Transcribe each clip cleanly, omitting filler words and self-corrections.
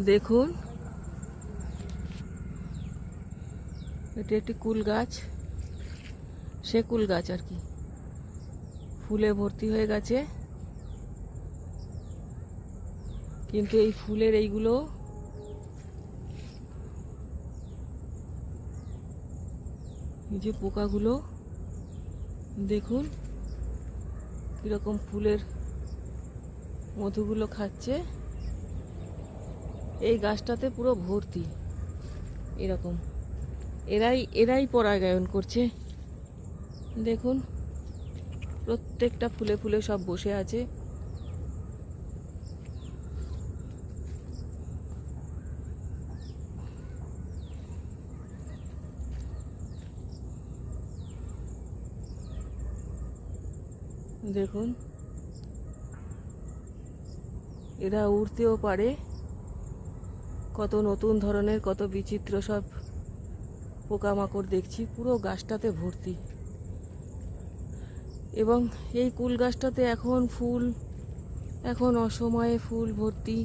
দেখুন, এটি একটি কুল গাছ, সে কুল গাছ আর কি, ফুলে ভর্তি হয়ে গেছে। কিন্তু এই ফুলের এইগুলো এই যে পোকাগুলো দেখুন কিরকম ফুলের মধুগুলো খাচ্ছে। এই গাছটাতে পুরো ভর্তি এরকম, এরাই পরাগায়ন করছে। দেখুন প্রত্যেকটা ফুলে ফুলে সব বসে আছে। দেখুন এরা উড়তেও পারে। কত নতুন ধরনের, কত বিচিত্র সব পোকামাকড় দেখছি, পুরো গাছটাতে ভর্তি। এবং এই কুল গাছটাতে এখন ফুল, এখন অসময়ে ফুল ভর্তি।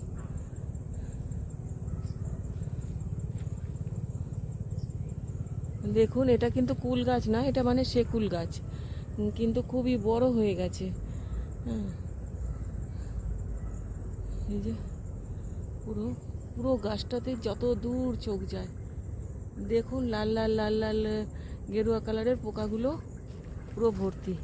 দেখুন এটা কিন্তু কুল গাছ না, এটা মানে সেকুল গাছ, কিন্তু খুবই বড় হয়ে গেছে। এই যে পুরো পুরো গাছটাতে যত দূর চোখ যায় দেখুন লাল লাল লাল লাল গেরুয়া কালারের পোকাগুলো পুরো ভর্তি।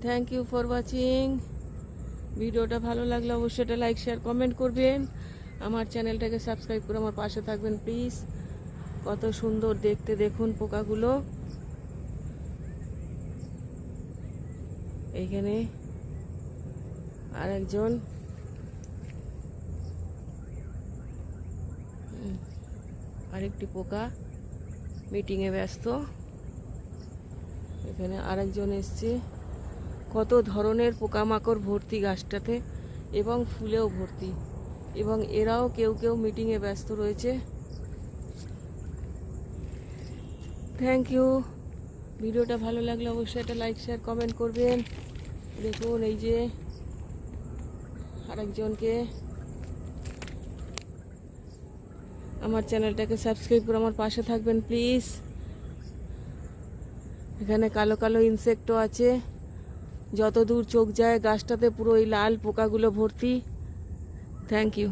Thank you for watching. ভিডিওটা ভালো লাগলে অবশ্যই এটা লাইক শেয়ার কমেন্ট করবেন। আমার চ্যানেলটাকে সাবস্ক্রাইব করে আমার পাশে থাকবেন প্লিজ। কত সুন্দর দেখতে দেখুন পোকাগুলো। এইখানে আরেকজন আরেকটি পোকা মিটিংয়ে ব্যস্ত। এখানে আরেকজন এসছে। কত ধরনের পোকামাকড় ভর্তি গাছটাতে এবং ফুলেও ভর্তি, এবং এরাও কেউ কেউ মিটিংয়ে ব্যস্ত রয়েছে। Thank you. ভিডিওটা ভালো লাগলে অবশ্যই একটা লাইক শেয়ার কমেন্ট করবেন। দেখুন এই যে আরেকজনকে, আমার চ্যানেলটাকে সাবস্ক্রাইব করে আমার পাশে থাকবেন প্লিজ। এখানে কালো কালো ইনসেক্টও আছে, যত দূর চোখ যায় গাছটাতে পুরো এই লাল পোকাগুলো ভর্তি। Thank you.